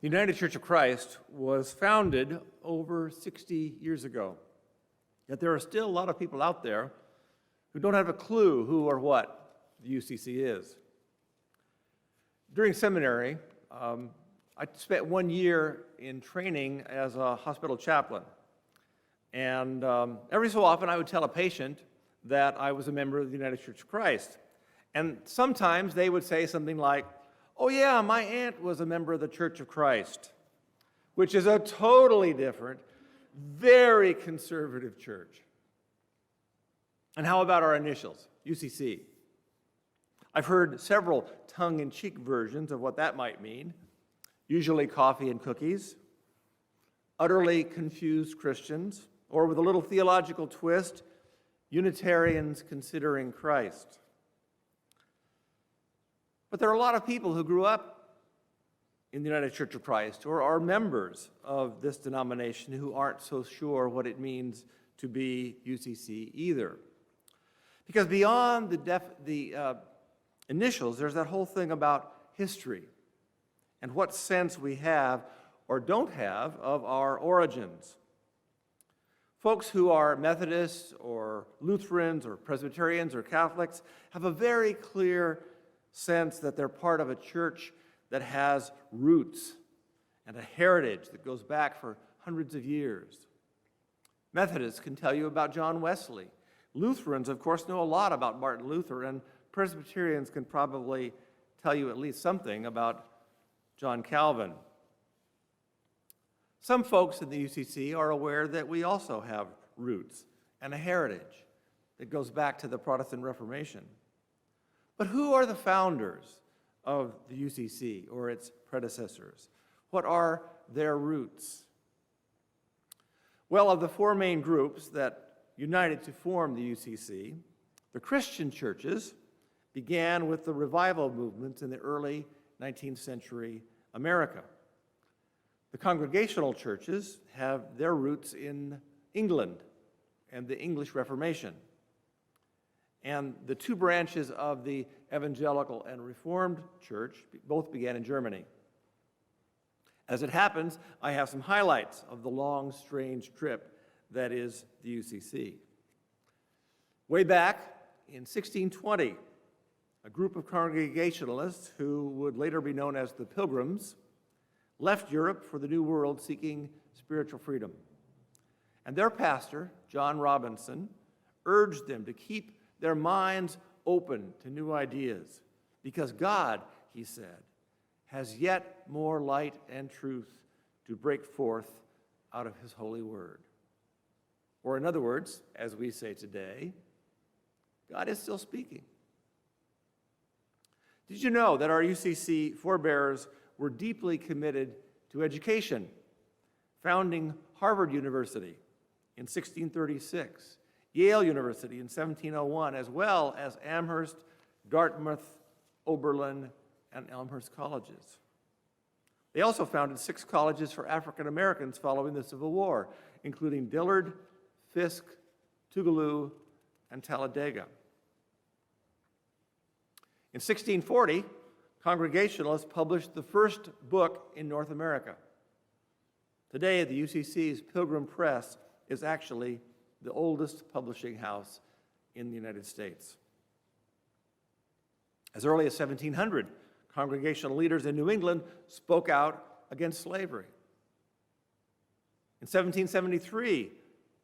The United Church of Christ was founded over 60 years ago. Yet there are still a lot of people out there who don't have a clue who or what the UCC is. During seminary, I spent 1 year in training as a hospital chaplain. And every so often I would tell a patient that I was a member of the United Church of Christ. And sometimes they would say something like, "Oh yeah, my aunt was a member of the Church of Christ," which is a totally different, very conservative church. And how about our initials, UCC? I've heard several tongue-in-cheek versions of what that might mean. Usually coffee and cookies, utterly confused Christians, or with a little theological twist, Unitarians considering Christ. But there are a lot of people who grew up in the United Church of Christ or are members of this denomination who aren't so sure what it means to be UCC either. Because beyond the initials, there's that whole thing about history and what sense we have or don't have of our origins. Folks who are Methodists or Lutherans or Presbyterians or Catholics have a very clear sense that they're part of a church that has roots and a heritage that goes back for hundreds of years. Methodists can tell you about John Wesley. Lutherans, of course, know a lot about Martin Luther, and Presbyterians can probably tell you at least something about John Calvin. Some folks in the UCC are aware that we also have roots and a heritage that goes back to the Protestant Reformation. But who are the founders of the UCC or its predecessors? What are their roots? Well, of the four main groups that united to form the UCC, the Christian churches began with the revival movements in the early 19th century America. The congregational churches have their roots in England and the English Reformation. And the two branches of the Evangelical and Reformed Church both began in Germany. As it happens, I have some highlights of the long, strange trip that is the UCC. Way back in 1620, a group of Congregationalists, who would later be known as the Pilgrims, left Europe for the New World seeking spiritual freedom. And their pastor, John Robinson, urged them to keep their minds open to new ideas, because God, he said, has yet more light and truth to break forth out of his holy word. Or in other words, as we say today, God is still speaking. Did you know that our UCC forebears were deeply committed to education, founding Harvard University in 1636, Yale University in 1701, as well as Amherst, Dartmouth, Oberlin, and Elmhurst colleges. They also founded 6 colleges for African Americans following the Civil War, including Dillard, Fisk, Tougaloo, and Talladega. In 1640, Congregationalists published the first book in North America. Today, the UCC's Pilgrim Press is actually the oldest publishing house in the United States. As early as 1700, congregational leaders in New England spoke out against slavery. In 1773,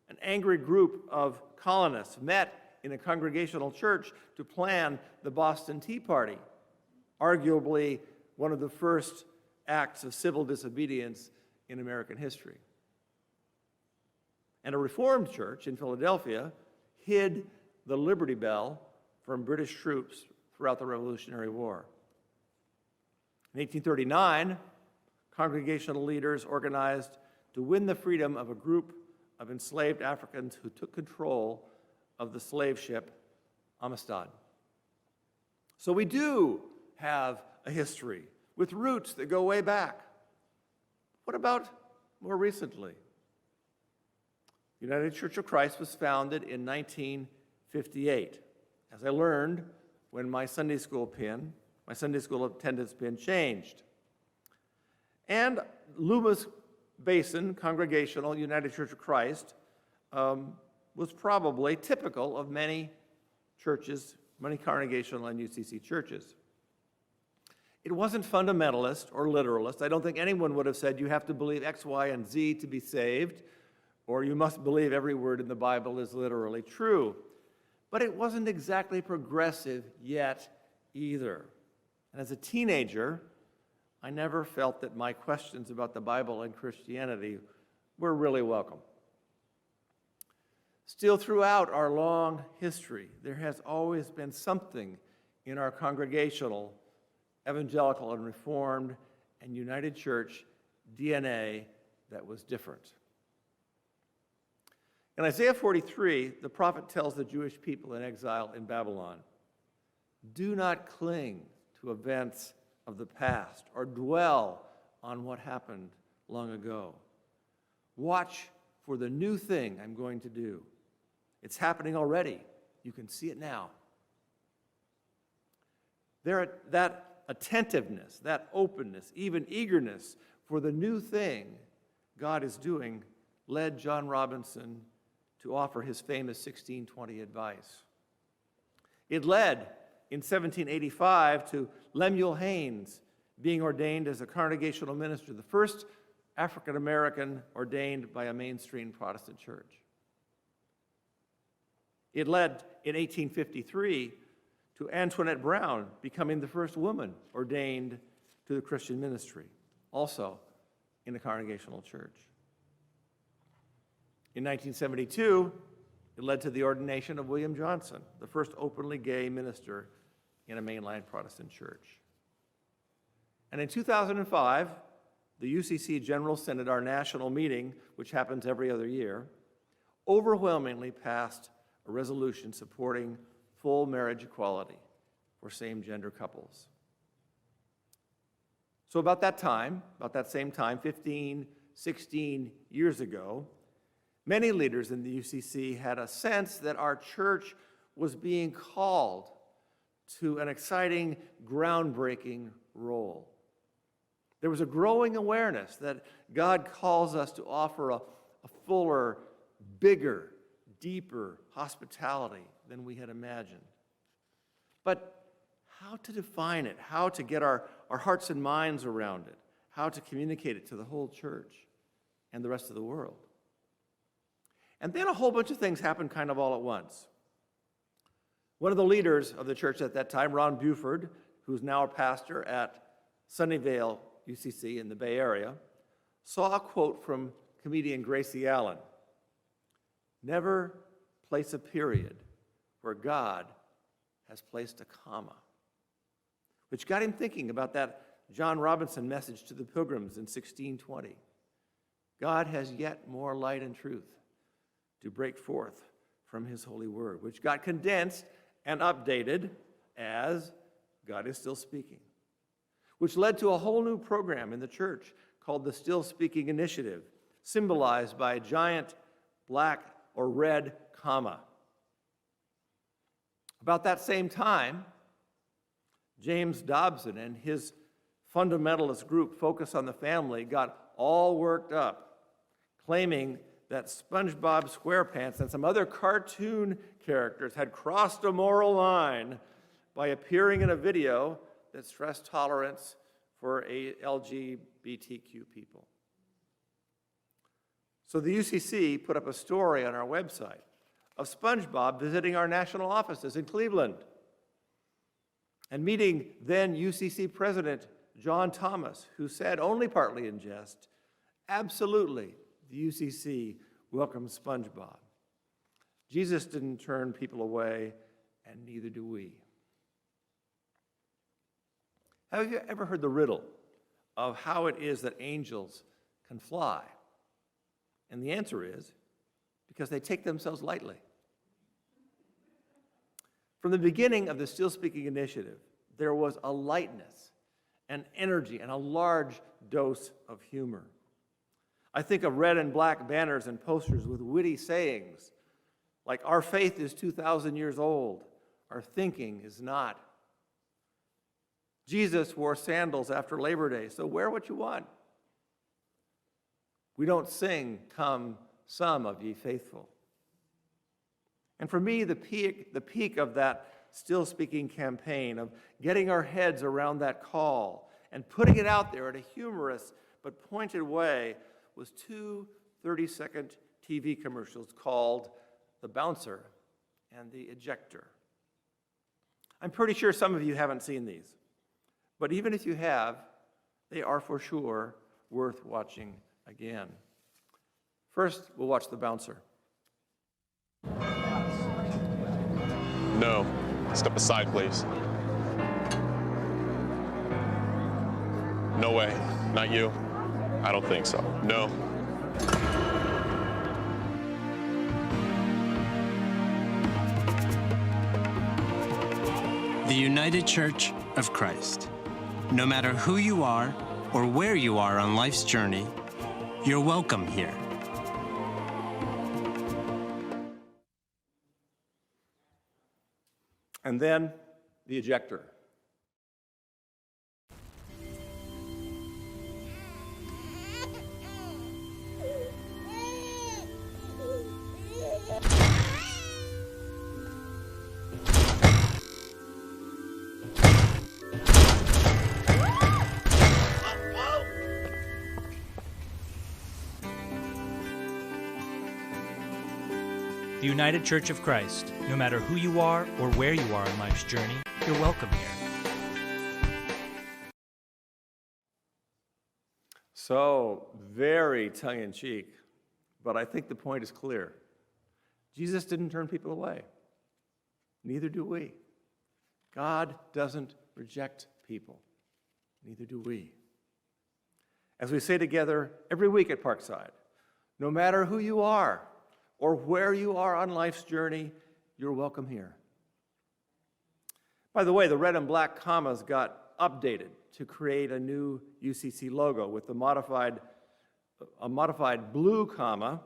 an angry group of colonists met in a congregational church to plan the Boston Tea Party, arguably one of the first acts of civil disobedience in American history. And a Reformed church in Philadelphia hid the Liberty Bell from British troops throughout the Revolutionary War. In 1839, congregational leaders organized to win the freedom of a group of enslaved Africans who took control of the slave ship Amistad. So we do have a history with roots that go way back. What about more recently? The United Church of Christ was founded in 1958, as I learned when my Sunday school attendance pin changed. And Loomis Basin Congregational United Church of Christ was probably typical of many churches, many Congregational and UCC churches. It wasn't fundamentalist or literalist. I don't think anyone would have said you have to believe X, Y, and Z to be saved, or you must believe every word in the Bible is literally true. But it wasn't exactly progressive yet either. And as a teenager, I never felt that my questions about the Bible and Christianity were really welcome. Still, throughout our long history, there has always been something in our Congregational, Evangelical and Reformed, and United Church DNA that was different. In Isaiah 43, the prophet tells the Jewish people in exile in Babylon, "Do not cling to events of the past or dwell on what happened long ago. Watch for the new thing I'm going to do. It's happening already. You can see it now." That attentiveness, that openness, even eagerness for the new thing God is doing led John Robinson to offer his famous 1620 advice. It led in 1785 to Lemuel Haynes being ordained as a congregational minister, the first African American ordained by a mainstream Protestant church. It led in 1853 to Antoinette Brown becoming the first woman ordained to the Christian ministry, also in a congregational church. In 1972, it led to the ordination of William Johnson, the first openly gay minister in a mainline Protestant church. And in 2005, the UCC General Synod, our national meeting, which happens every other year, overwhelmingly passed a resolution supporting full marriage equality for same-gender couples. So about that same time, 15, 16 years ago, many leaders in the UCC had a sense that our church was being called to an exciting, groundbreaking role. There was a growing awareness that God calls us to offer a fuller, bigger, deeper hospitality than we had imagined. But how to define it, how to get our hearts and minds around it, how to communicate it to the whole church and the rest of the world. And then a whole bunch of things happened kind of all at once. One of the leaders of the church at that time, Ron Buford, who's now a pastor at Sunnyvale UCC in the Bay Area, saw a quote from comedian Gracie Allen: "Never place a period where God has placed a comma," which got him thinking about that John Robinson message to the Pilgrims in 1620. God has yet more light and truth to break forth from his holy word, which got condensed and updated as God is Still Speaking, which led to a whole new program in the church called the Still Speaking Initiative, symbolized by a giant black or red comma. About that same time, James Dobson and his fundamentalist group, Focus on the Family, got all worked up, claiming that SpongeBob SquarePants and some other cartoon characters had crossed a moral line by appearing in a video that stressed tolerance for LGBTQ people. So the UCC put up a story on our website of SpongeBob visiting our national offices in Cleveland and meeting then UCC President John Thomas, who said, only partly in jest, "Absolutely, the UCC welcomes SpongeBob. Jesus didn't turn people away, and neither do we." Have you ever heard the riddle of how it is that angels can fly? And the answer is because they take themselves lightly. From the beginning of the Still Speaking Initiative, there was a lightness, an energy, and a large dose of humor. I think of red and black banners and posters with witty sayings like, "Our faith is 2,000 years old. Our thinking is not." Jesus wore sandals after Labor Day, so wear what you want. We don't sing, "Come, some of ye faithful." And for me, the peak of that Still Speaking campaign, of getting our heads around that call and putting it out there in a humorous but pointed way, was two 30-second TV commercials called "The Bouncer" and "The Ejector." I'm pretty sure some of you haven't seen these, but even if you have, they are for sure worth watching again. First, we'll watch "The Bouncer." No. Step aside, please. No way. Not you. I don't think so. No. The United Church of Christ. No matter who you are or where you are on life's journey, you're welcome here. And then "The Ejector." The United Church of Christ. No matter who you are or where you are on life's journey, you're welcome here. So, very tongue-in-cheek, but I think the point is clear. Jesus didn't turn people away. Neither do we. God doesn't reject people. Neither do we. As we say together every week at Parkside, no matter who you are or where you are on life's journey, you're welcome here. By the way, the red and black commas got updated to create a new UCC logo with a modified blue comma,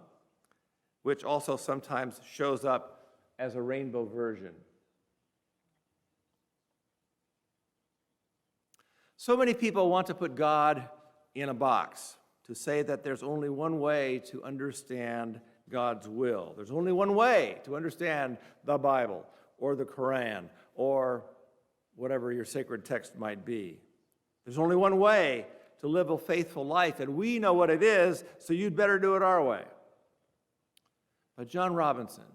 which also sometimes shows up as a rainbow version. So many people want to put God in a box, to say that there's only one way to understand God's will. There's only one way to understand the Bible or the Quran or whatever your sacred text might be. There's only one way to live a faithful life, and we know what it is, so you'd better do it our way. But John Robinson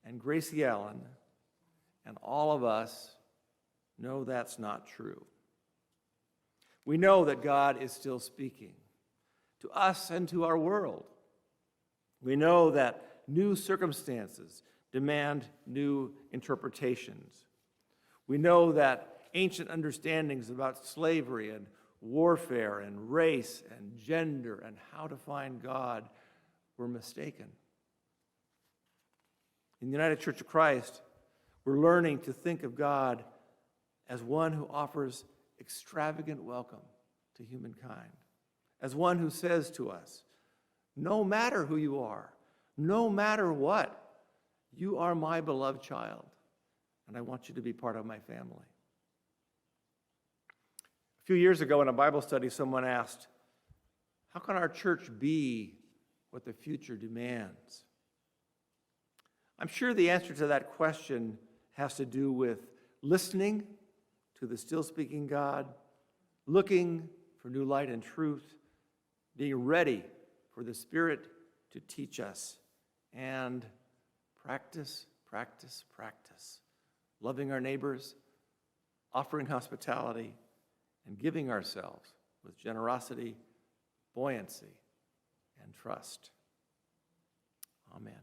and Gracie Allen and all of us know that's not true. We know that God is still speaking to us and to our world. We know that new circumstances demand new interpretations. We know that ancient understandings about slavery and warfare and race and gender and how to find God were mistaken. In the United Church of Christ, we're learning to think of God as one who offers extravagant welcome to humankind, as one who says to us, no matter who you are, no matter what, you are my beloved child, and I want you to be part of my family. A few years ago in a Bible study, someone asked, how can our church be what the future demands? I'm sure the answer to that question has to do with listening to the still speaking God, looking for new light and truth, being ready for the Spirit to teach us, and practice, practice, practice, loving our neighbors, offering hospitality, and giving ourselves with generosity, buoyancy, and trust. Amen.